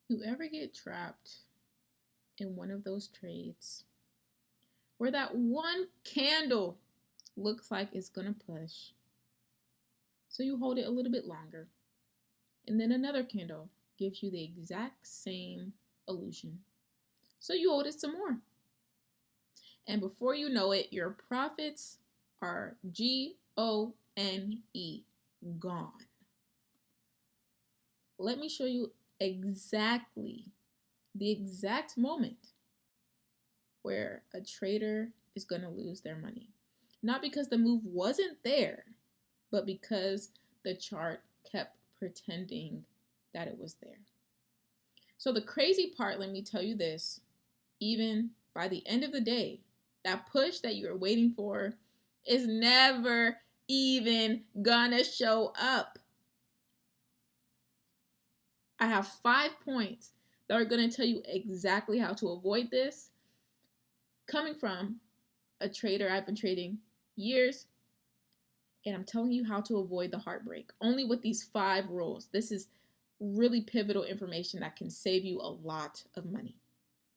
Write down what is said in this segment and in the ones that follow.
You ever get trapped in one of those trades where that one candle looks like it's gonna push? So you hold it a little bit longer, and then another candle gives you the exact same illusion. So you hold it some more. And before you know it, your profits are GONE, gone. Let me show you exactly the exact moment where a trader is going to lose their money. Not because the move wasn't there, but because the chart kept pretending that it was there. So the crazy part, let me tell you this, even by the end of the day, that push that you're waiting for is never even gonna show up. I have 5 points that are gonna tell you exactly how to avoid this, coming from a trader I've been trading years, and I'm telling you how to avoid the heartbreak only with these 5 rules. This is really pivotal information that can save you a lot of money.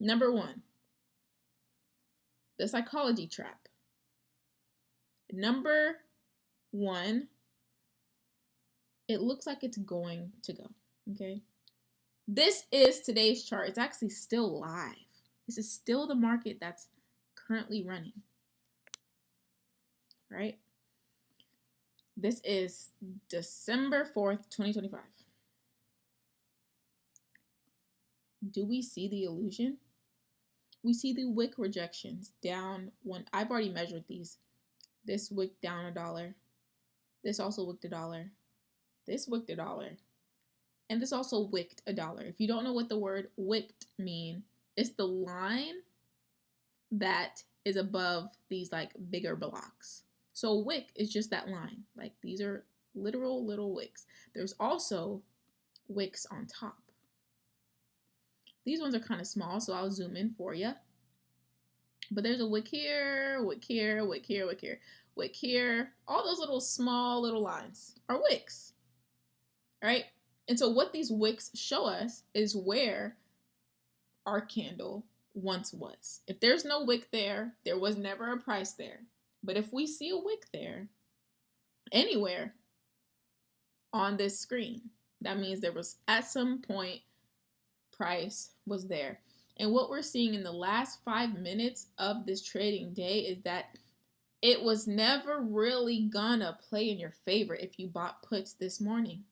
Number 1, the psychology trap. Number 1, it looks like it's going to go, okay? This is today's chart. It's actually still live. This is still the market that's currently running, right? This is December 4th, 2025. Do we see the illusion? We see the wick rejections down one. I've already measured these. This wick down $1. This also wicked $1. This wicked $1. And this also wicked $1. If you don't know what the word wicked mean, it's the line that is above these like bigger blocks. So a wick is just that line. Like these are literal little wicks. There's also wicks on top. These ones are kind of small, so I'll zoom in for you. But there's a wick here, wick here, wick here, wick here, wick here. All those little small little lines are wicks, right? And so what these wicks show us is where our candle once was. If there's no wick there, there was never a price there. But if we see a wick there, anywhere on this screen, that means there was at some point price was there. And what we're seeing in the last 5 minutes of this trading day is that it was never really gonna play in your favor if you bought puts this morning,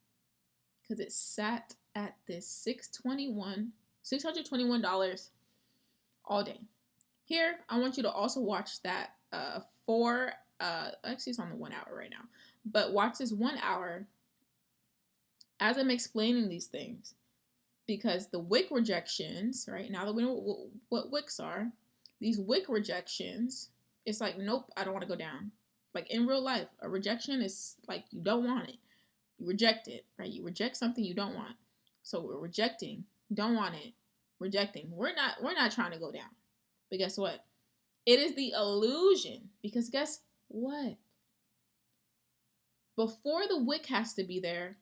because it sat at this $621 all day. Here, I want you to also watch that actually it's on the 1 hour right now, but watch this 1 hour as I'm explaining these things, because the wick rejections, right, now that we know what wicks are, these wick rejections, it's like, nope, I don't want to go down. Like in real life, a rejection is like you don't want it. You reject it, right? You reject something you don't want. So we're rejecting, don't want it, rejecting. We're not trying to go down. But guess what? It is the illusion, because guess what? Before the wick has to be there,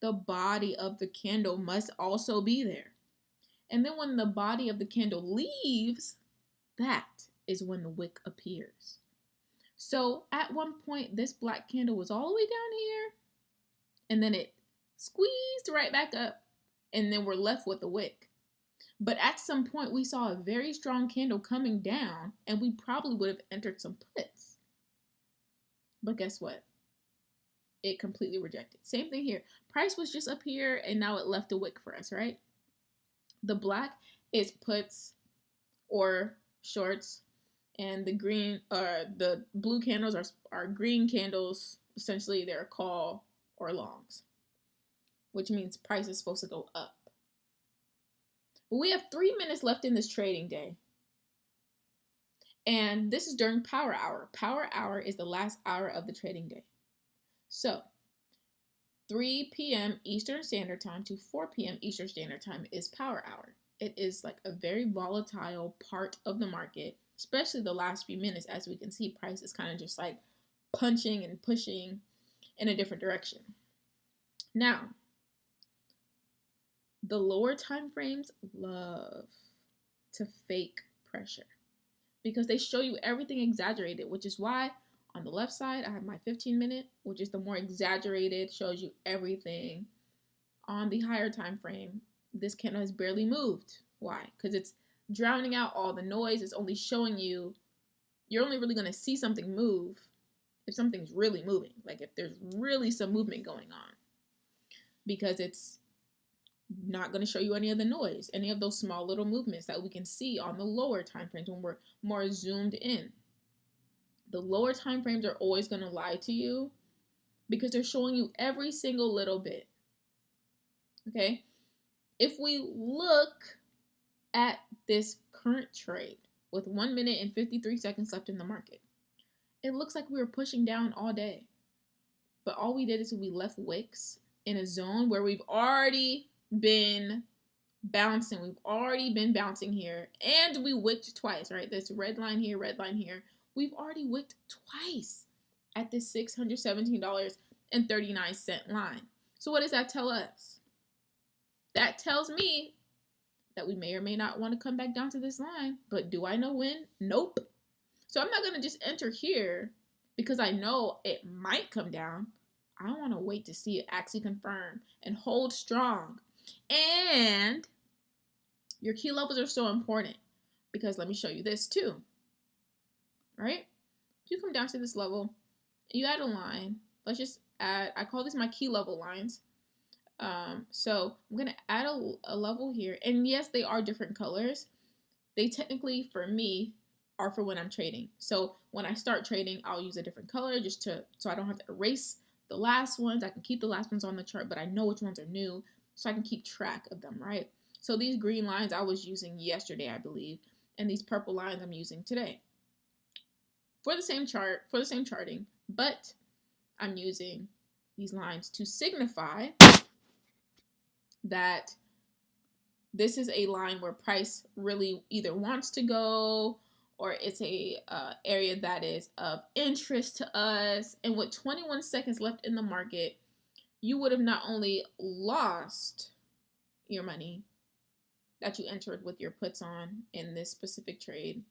the body of the candle must also be there. And then when the body of the candle leaves, that is when the wick appears. So at one point, this black candle was all the way down here, and then it squeezed right back up, and then we're left with the wick. But at some point, we saw a very strong candle coming down, and we probably would have entered some puts. But guess what? It completely rejected. Same thing here. Price was just up here, and now it left a wick for us, right? The black is puts or shorts, and the green the blue candles are green candles. Essentially, they're call or longs, which means price is supposed to go up. But we have 3 minutes left in this trading day. And this is during power hour. Power hour is the last hour of the trading day. So 3 p.m. Eastern Standard Time to 4 p.m. Eastern Standard Time is power hour. It is like a very volatile part of the market, especially the last few minutes. As we can see, price is kind of just like punching and pushing in a different direction. Now, The lower time frames love to fake pressure because they show you everything exaggerated, which is why on the left side I have my 15-minute, which is the more exaggerated, shows you everything. On the higher time frame, this candle has barely moved. Why? Because it's drowning out all the noise. It's only showing you, you're only really going to see something move if something's really moving, like if there's really some movement going on, because it's not going to show you any of the noise, any of those small little movements that we can see on the lower time frames when we're more zoomed in. The lower time frames are always going to lie to you because they're showing you every single little bit. Okay? If we look at this current trade with 1 minute and 53 seconds left in the market, it looks like we were pushing down all day. But all we did is we left wicks in a zone where we've already been bouncing. We've already been bouncing here. And we wicked twice, right? This red line here, red line here. We've already wicked twice at this $617.39 line. So what does that tell us? That tells me that we may or may not want to come back down to this line. But do I know when? Nope. So I'm not going to just enter here because I know it might come down. I want to wait to see it actually confirm and hold strong. And your key levels are so important because let me show you this too. Right? You come down to this level, you add a line. Let's just add, I call these my key level lines. So I'm going to add a level here. And yes, they are different colors. They technically, for me, are for when I'm trading. So when I start trading, I'll use a different color so I don't have to erase the last ones. I can keep the last ones on the chart, but I know which ones are new, so I can keep track of them, right? So these green lines I was using yesterday, I believe, and these purple lines I'm using today for the same chart, for the same charting, but I'm using these lines to signify that this is a line where price really either wants to go or it's a area that is of interest to us. And with 21 seconds left in the market, you would have not only lost your money that you entered with your puts on in this specific trade,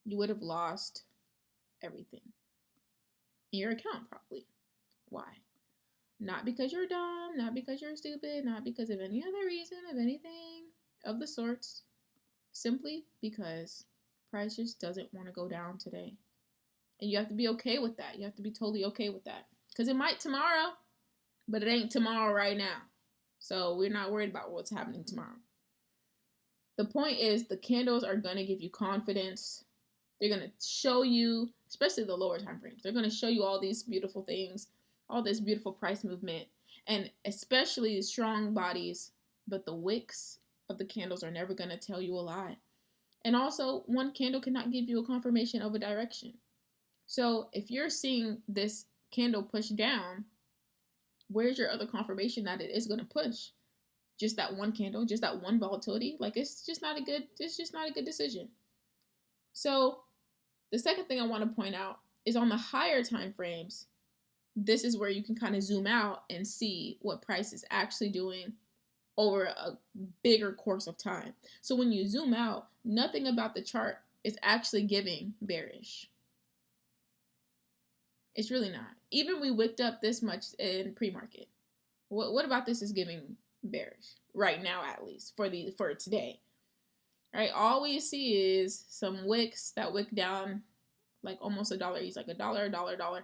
you would have lost everything in your account probably. Why? Not because you're dumb, not because you're stupid, not because of any other reason, of anything of the sorts. Simply because price just doesn't want to go down today. And you have to be okay with that. You have to be totally okay with that. Because it might tomorrow, but it ain't tomorrow right now. So we're not worried about what's happening tomorrow. The point is the candles are going to give you confidence. They're going to show you, especially the lower time frames, they're going to show you all these beautiful things, all this beautiful price movement, and especially strong bodies. But the wicks of the candles are never going to tell you a lie. And also, one candle cannot give you a confirmation of a direction. So if you're seeing this candle push down, where's your other confirmation that it is going to push? Just that one candle, just that one volatility? Like, it's just not a good decision. So the second thing I want to point out is on the higher time frames, this is where you can kind of zoom out and see what price is actually doing over a bigger course of time. So when you zoom out, nothing about the chart is actually giving bearish. It's really not. Even we wicked up this much in pre-market. What about this is giving bearish right now, at least for today? All right, all we see is some wicks that wick down like almost $1 each, like $1.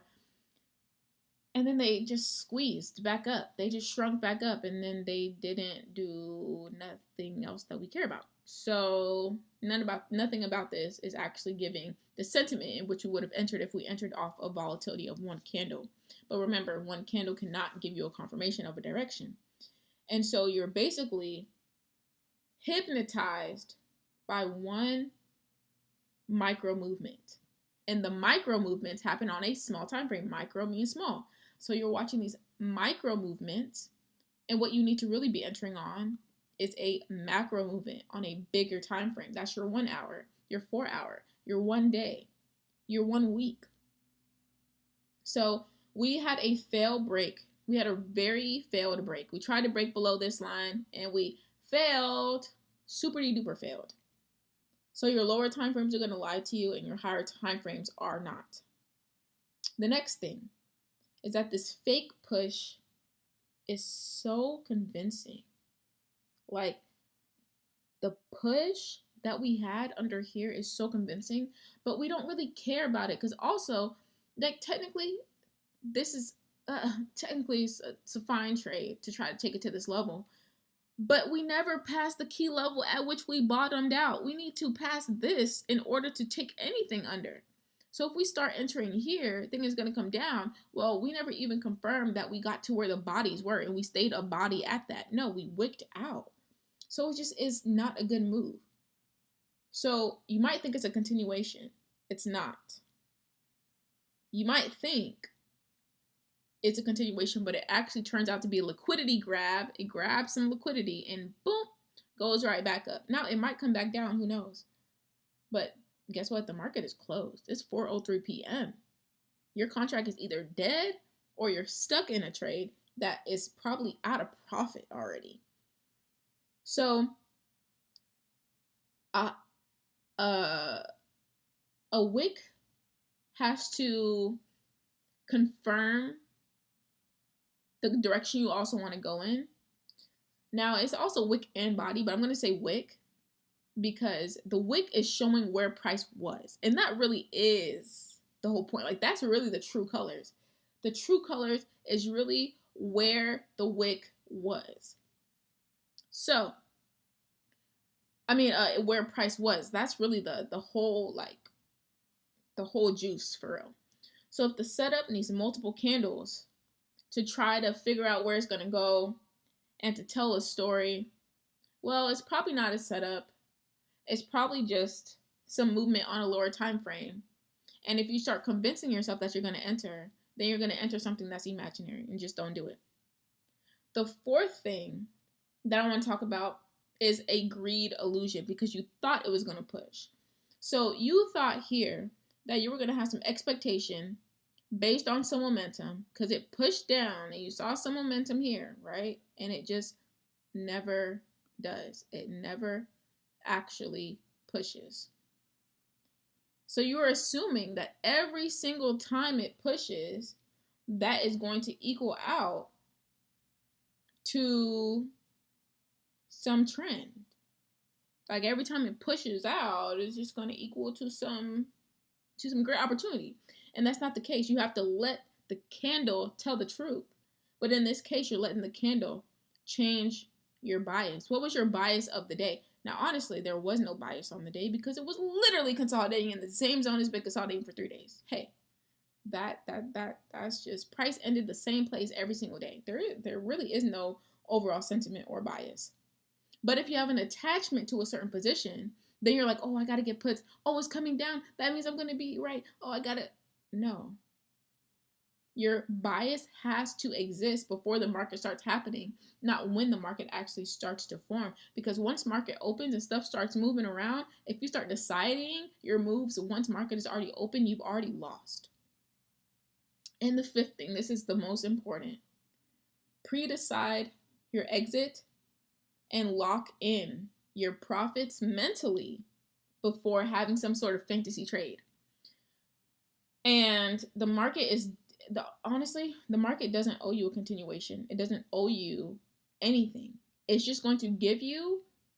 And then they just squeezed back up. They just shrunk back up, and then they didn't do nothing else that we care about. So nothing about this is actually giving the sentiment in which we would have entered if we entered off a volatility of one candle. But remember, one candle cannot give you a confirmation of a direction. And so you're basically hypnotized by one micro movement. And the micro movements happen on a small time frame. Micro means small. So you're watching these micro movements, and what you need to really be entering on is a macro movement on a bigger time frame. That's your 1 hour, your 4 hour, your 1 day, your 1 week. So we had a failed break. We had a very failed break. We tried to break below this line, and we failed, super duper failed. So your lower time frames are going to lie to you and your higher time frames are not. The next thing is that this fake push is so convincing. Like, the push that we had under here is so convincing, but we don't really care about it because also, like, technically, this is technically it's a fine trade to try to take it to this level, but we never passed the key level at which we bottomed out. We need to pass this in order to take anything under. So if we start entering here, thing is going to come down. Well, we never even confirmed that we got to where the bodies were and we stayed a body at that. No, we wicked out. So it just is not a good move. So you might think it's a continuation. It's not. You might think it's a continuation, but it actually turns out to be a liquidity grab. It grabs some liquidity and boom, goes right back up. Now it might come back down, who knows? But guess what? The market is closed. It's 4:03 p.m. Your contract is either dead or you're stuck in a trade that is probably out of profit already. So a wick has to confirm the direction you also want to go in. Now, it's also wick and body, but I'm going to say wick because the wick is showing where price was. And that really is the whole point. Like, that's really the true colors. The true colors is really where the wick was. So, where price was. That's really the whole, like, the whole juice for real. So if the setup needs multiple candles to try to figure out where it's going to go and to tell a story, well, it's probably not a setup. It's probably just some movement on a lower time frame. And if you start convincing yourself that you're going to enter, then you're going to enter something that's imaginary, and just don't do it. The fourth thing that I want to talk about is a greed illusion, because you thought it was going to push. So you thought here that you were going to have some expectation based on some momentum, because it pushed down and you saw some momentum here, right? And it just never does. It never actually pushes. So you're assuming that every single time it pushes, that is going to equal out to some trend. Like, every time it pushes out, it's just going to equal to some great opportunity. And that's not the case. You have to let the candle tell the truth. But in this case, you're letting the candle change your bias. What was your bias of the day? Now, honestly, there was no bias on the day because it was literally consolidating in the same zone it's been consolidating for 3 days. Hey, that's just, price ended the same place every single day. There really is no overall sentiment or bias. But if you have an attachment to a certain position, then you're like, oh, I got to get puts. Oh, it's coming down. That means I'm going to be right. Oh, I got to. No. Your bias has to exist before the market starts happening, not when the market actually starts to form. Because once market opens and stuff starts moving around, if you start deciding your moves once market is already open, you've already lost. And the fifth thing, this is the most important. Pre-decide your exit and lock in your profits mentally before having some sort of fantasy trade. And the market honestly, the market doesn't owe you a continuation. It doesn't owe you anything. It's just going to give you